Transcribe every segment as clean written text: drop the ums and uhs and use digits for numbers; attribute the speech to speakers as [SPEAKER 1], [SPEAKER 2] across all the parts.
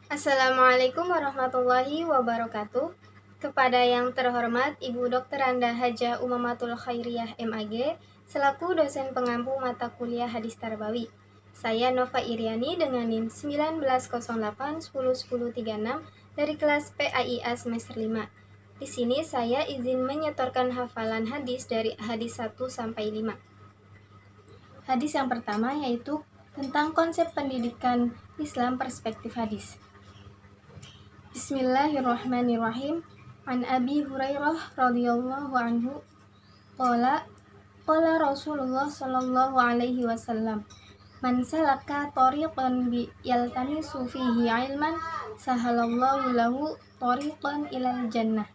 [SPEAKER 1] Assalamualaikum warahmatullahi wabarakatuh. Kepada yang terhormat Ibu Dr. Anda Hajah Umamatul Khairiyah MAG, selaku dosen pengampu mata kuliah Hadis Tarbawi. Saya Nova Iriani dengan NIM 1908-10-1036 dari kelas PAIA semester 5. Di sini saya izin menyetorkan hafalan hadis dari hadis 1 sampai 5. Hadis yang pertama yaitu tentang konsep pendidikan Islam perspektif hadis. Bismillahirrahmanirrahim. An Abi Hurairah radhiyallahu anhu qala Rasulullah sallallahu alaihi wasallam, man salaka tariqan bi yaltamisu fihi ilman sahalallahu lahu tariqan ilal jannah.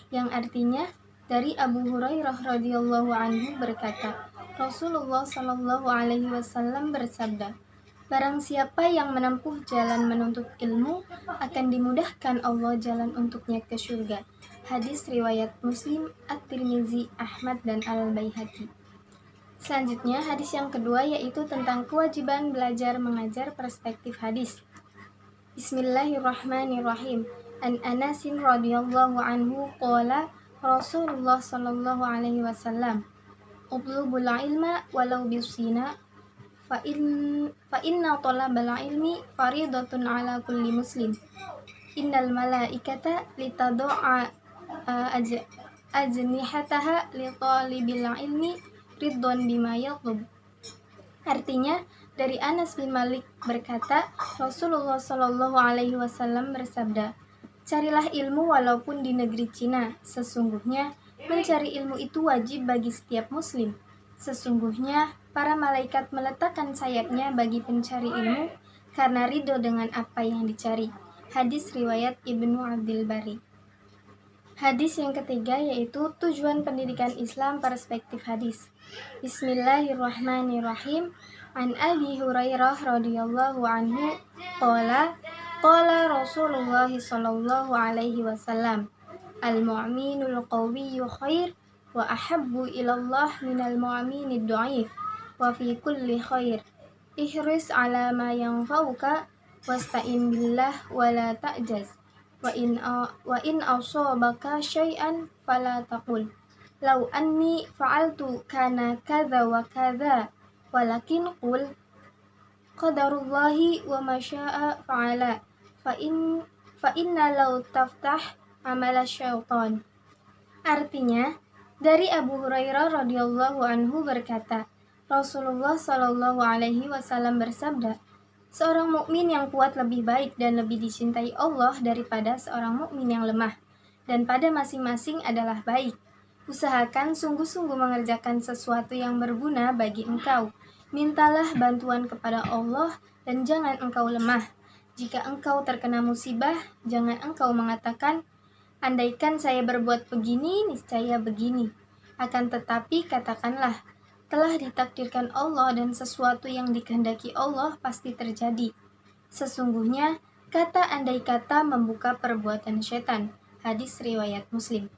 [SPEAKER 1] Yang artinya, dari Abu Hurairah radhiyallahu anhu berkata, Rasulullah sallallahu alaihi wasallam bersabda, barang siapa yang menempuh jalan menuntut ilmu, akan dimudahkan Allah jalan untuknya ke surga. Hadis riwayat Muslim, At-Tirmizi, Ahmad, dan Al-Baihaqi. Selanjutnya, hadis yang kedua yaitu tentang kewajiban belajar mengajar perspektif hadis. Bismillahirrahmanirrahim. An Anasin radhiyallahu anhu qala Rasulullah sallallahu alaihi wasallam, utlubul ilma walau bisina fa inna talabal ilmi faridatun ala kulli muslim. Innal malaikata litadu'a ajnihataha li talibil ilmi ridwan bima yatlub. Artinya, dari Anas bin Malik berkata, Rasulullah Shallallahu alaihi wasallam bersabda, carilah ilmu walaupun di negeri Cina. Sesungguhnya mencari ilmu itu wajib bagi setiap muslim. Sesungguhnya para malaikat meletakkan sayapnya bagi pencari ilmu karena ridho dengan apa yang dicari. Hadis riwayat Ibnu Abdul Bari. Hadis yang ketiga yaitu tujuan pendidikan Islam perspektif hadis. Bismillahirrahmanirrahim. An Abi Hurairah radhiyallahu anhu qala Rasulullah sallallahu alaihi wasallam, al-mu'minul qawiyyu khair wa ahabbu ilallah minal mu'minid du'if wa fi kulli khair. Ihris ala ma yanfa'uka wasta'in billah wa la ta'jaz. Wa in asabaka syai'an fala taqul law anni fa'altu kana kadza wa kadza, walakin qul qadarullahi wa ma syaa fa'ala fa inna law taftah amala syaitan. Artinya, dari Abu Hurairah radhiyallahu anhu berkata, Rasulullah shallallahu alaihi wasallam bersabda, seorang mukmin yang kuat lebih baik dan lebih dicintai Allah daripada seorang mukmin yang lemah, dan pada masing-masing adalah baik. Usahakan sungguh-sungguh mengerjakan sesuatu yang berguna bagi engkau. Mintalah bantuan kepada Allah dan jangan engkau lemah. Jika engkau terkena musibah, jangan engkau mengatakan, andaikan saya berbuat begini, niscaya begini. Akan tetapi katakanlah, telah ditakdirkan Allah dan sesuatu yang dikehendaki Allah pasti terjadi. Sesungguhnya, kata andai kata membuka perbuatan setan. Hadis riwayat Muslim.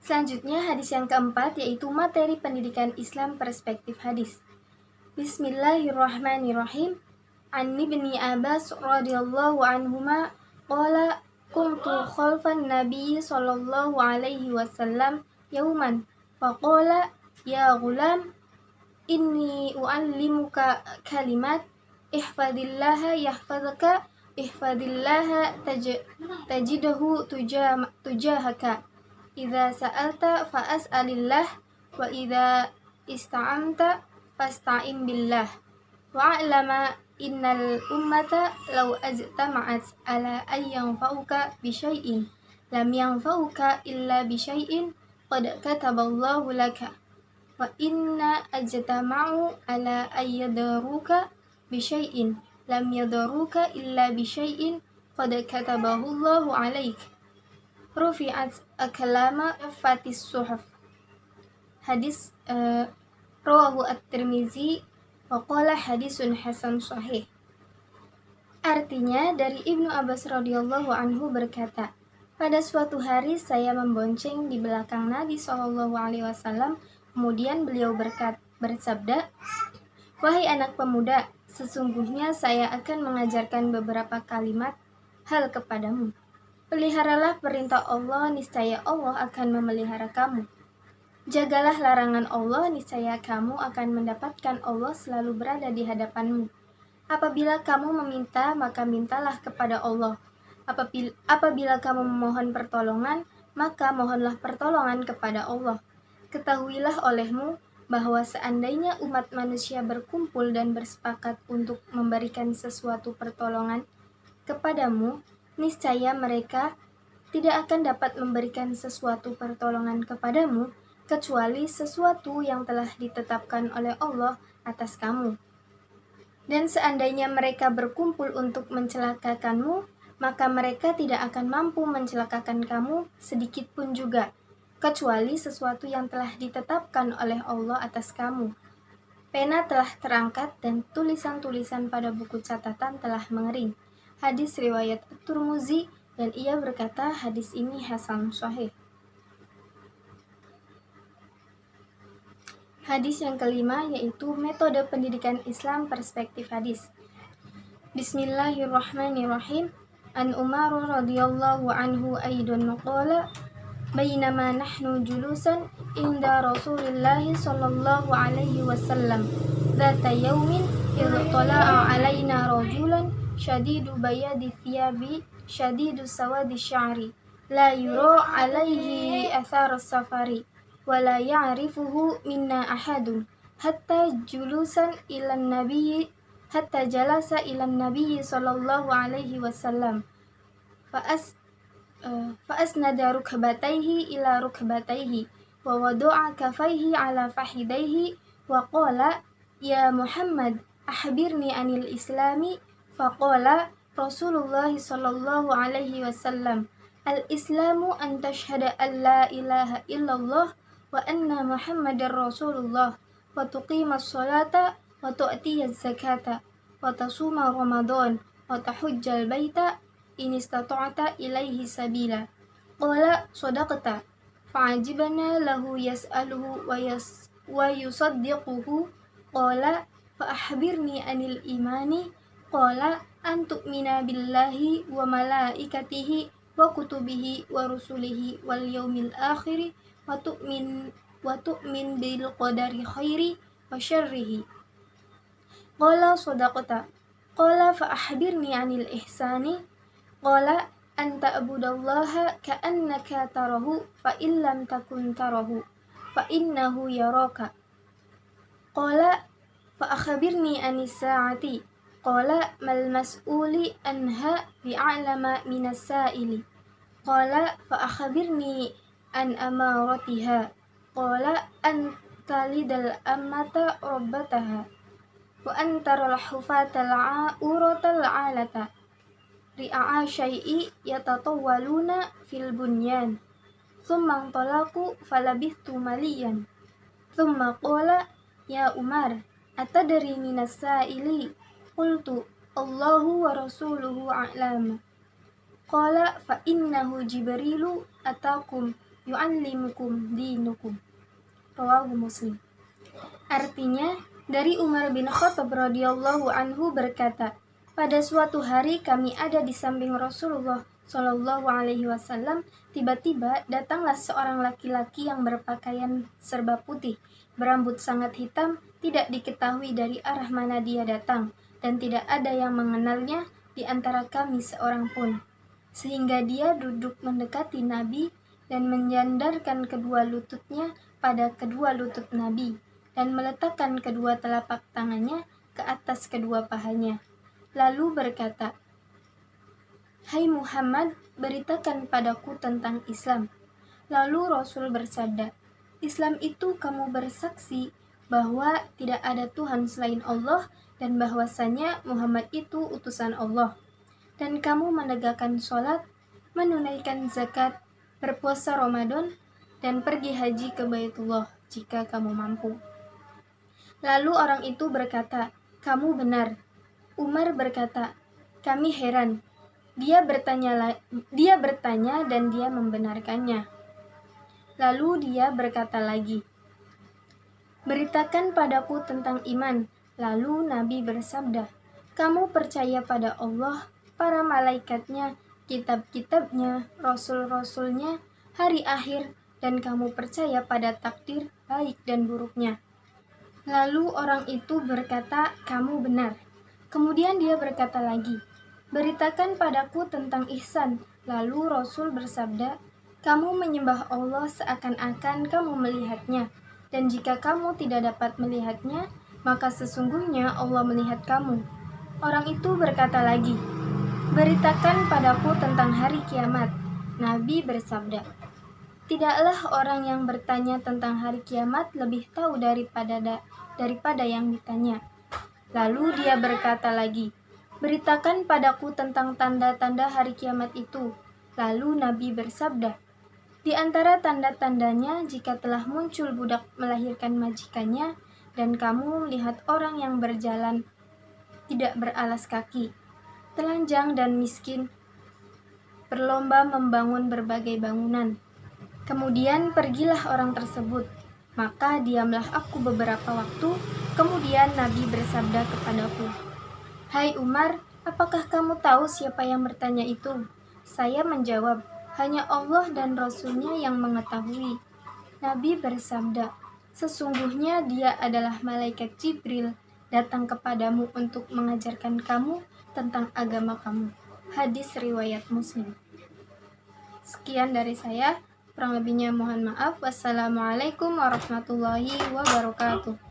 [SPEAKER 1] Selanjutnya, hadis yang keempat yaitu materi pendidikan Islam perspektif hadis. Bismillahirrahmanirrahim. An Ibni Abbas radhiyallahu anhuma qala kuntu khalfan Nabi sallallahu alaihi wasallam yauman faqala ya gulam, inni u'allimuka kalimat, ihfadillaha yahfadaka, ihfadillaha tajidahu tujahaka. Idza sa'alta fa'as'alillah, wa idza ista'anta fasta'in billah. Wa'lama innal ummata law ajtama'at ala ayyanfa'uka bisyai'in lam yanfa'uka illa bisyai'in qad kataballahu laka. Wa inna ajtama'u ala ayyadaruka bisyai'in lam yadaruka illa bisyai'in qad katabahu Allahu alaik. Rufi'at akalama fatis suhuf. Hadis rawahu At-Tirmizi wa qala hadisun hasan sahih. Artinya, dari Ibnu Abbas radhiyallahu anhu berkata, pada suatu hari saya membonceng di belakang Nabi Shallallahu alaihi wasallam. Kemudian beliau bersabda, wahai anak pemuda, Sesungguhnya saya akan mengajarkan beberapa kalimat hal kepadamu. Peliharalah perintah Allah, niscaya Allah akan memelihara kamu. Jagalah larangan Allah, niscaya kamu akan mendapatkan Allah selalu berada di hadapanmu. Apabila kamu meminta, maka mintalah kepada Allah. Apabila kamu memohon pertolongan, maka mohonlah pertolongan kepada Allah. Ketahuilah olehmu bahwa seandainya umat manusia berkumpul dan bersepakat untuk memberikan sesuatu pertolongan kepadamu, niscaya mereka tidak akan dapat memberikan sesuatu pertolongan kepadamu kecuali sesuatu yang telah ditetapkan oleh Allah atas kamu. Dan seandainya mereka berkumpul untuk mencelakakanmu, maka mereka tidak akan mampu mencelakakan kamu sedikit pun juga, kecuali sesuatu yang telah ditetapkan oleh Allah atas kamu. Pena telah terangkat dan tulisan-tulisan pada buku catatan telah mengering. Hadis riwayat At-Tirmidzi, dan ia berkata hadis ini hasan sahih. Hadis yang kelima yaitu metode pendidikan Islam perspektif hadis. Bismillahirrahmanirrahim. An Umar radhiyallahu anhu aidan qala bainama nahnu julusan inda Rasulillah sallallahu alaihi wasallam dzata yaumin idh tala'a alaina rajulan shadidu bayadi thiyabi shadidu sawadi sya'ri la yura alaihi athar as-safari wala ya'rifuhu minna ahadun hatta jalasa ilan nabiyyi sallallahu alaihi wasallam fa'asnada rukbatayhi ila rukbatayhi wa wada'a kafayhi ala fahidayhi wa qala ya Muhammad ahbirni anil islami faqala Rasulullah sallallahu alaihi wasallam al-islamu an tashhada an la ilaha illallah wa anna Muhammadar Rasulullah wa tuqimas salata wa tu'tiyaz zakata wa tasuma Ramadan wa tahujjal baita in istata'ta ilaihi sabila. Qala sadaqta fa'ajibna lahu yas'aluhu wa yusaddiquhu. Qala fa ahbirni anil imani. Qala an tu'mina billahi wa malaikatihi wa kutubihi wa rusulihi wal yaumil akhiri wa tu'min bil qadari khairi wa syarrihi. Qala sadaqta. Qala fa ahbirni anil ihsani. Qala anta abudallaha ka'annaka tarahu fa illam takun tarahu fa innahu yaraka. Qala fa akhbirni anis sa'ati. Qala mal mas'uli anha bi'alama minas sa'ili. Qala fa akhbirni an amaratiha. Qala an talidal ammata rabbataha wa antaral hufatal uratal alata ri'a syai'i yatatawwaluna fil bunyan thumma talaqu falabithtu maliyan thumma qala ya Umar atadri minas sa'ili. Qultu Allahu wa rasuluhu a'lam. Qala fa innahu Jibrilu atakum yu'allimukum dinukum. Rawahu Muslim. Artinya, dari Umar bin Khattab radhiyallahu anhu berkata, pada suatu hari kami ada di samping Rasulullah Shallallahu alaihi wasallam, tiba-tiba datanglah seorang laki-laki yang berpakaian serba putih, berambut sangat hitam, tidak diketahui dari arah mana dia datang, dan tidak ada yang mengenalnya di antara kami seorang pun. Sehingga dia duduk mendekati Nabi dan menyandarkan kedua lututnya pada kedua lutut Nabi dan meletakkan kedua telapak tangannya ke atas kedua pahanya. Lalu berkata, "Hai Muhammad, beritakan padaku tentang Islam." Lalu Rasul bersabda, "Islam itu kamu bersaksi bahwa tidak ada Tuhan selain Allah dan bahwasanya Muhammad itu utusan Allah. Dan kamu menegakkan sholat, menunaikan zakat, berpuasa Ramadan, dan pergi haji ke Baitullah jika kamu mampu." Lalu orang itu berkata, "Kamu benar." Umar berkata, "Kami heran." Dia bertanya dan dia membenarkannya. Lalu dia berkata lagi, "Beritakan padaku tentang iman." Lalu Nabi bersabda, "Kamu percaya pada Allah, para malaikatnya, kitab-kitabnya, rasul-rasulnya, hari akhir, dan kamu percaya pada takdir baik dan buruknya." Lalu orang itu berkata, "Kamu benar." Kemudian dia berkata lagi, "Beritakan padaku tentang ihsan." Lalu Rasul bersabda, "Kamu menyembah Allah seakan-akan kamu melihatnya, dan jika kamu tidak dapat melihatnya, maka sesungguhnya Allah melihat kamu." Orang itu berkata lagi, "Beritakan padaku tentang hari kiamat." Nabi bersabda, "Tidaklah orang yang bertanya tentang hari kiamat lebih tahu daripada yang ditanya." Lalu dia berkata lagi, "Beritakan padaku tentang tanda-tanda hari kiamat itu." Lalu Nabi bersabda, "Di antara tanda-tandanya jika telah muncul budak melahirkan majikannya, dan kamu melihat orang yang berjalan tidak beralas kaki, telanjang dan miskin, berlomba membangun berbagai bangunan. Kemudian pergilah orang tersebut, maka diamlah aku beberapa waktu. Kemudian Nabi bersabda kepadaku, 'Hai Umar, apakah kamu tahu siapa yang bertanya itu?' Saya menjawab, 'Hanya Allah dan Rasul-Nya yang mengetahui.' Nabi bersabda, 'Sesungguhnya dia adalah malaikat Jibril, datang kepadamu untuk mengajarkan kamu tentang agama kamu." Hadis riwayat Muslim. Sekian dari saya, kurang lebihnya mohon maaf. Wassalamualaikum warahmatullahi wabarakatuh.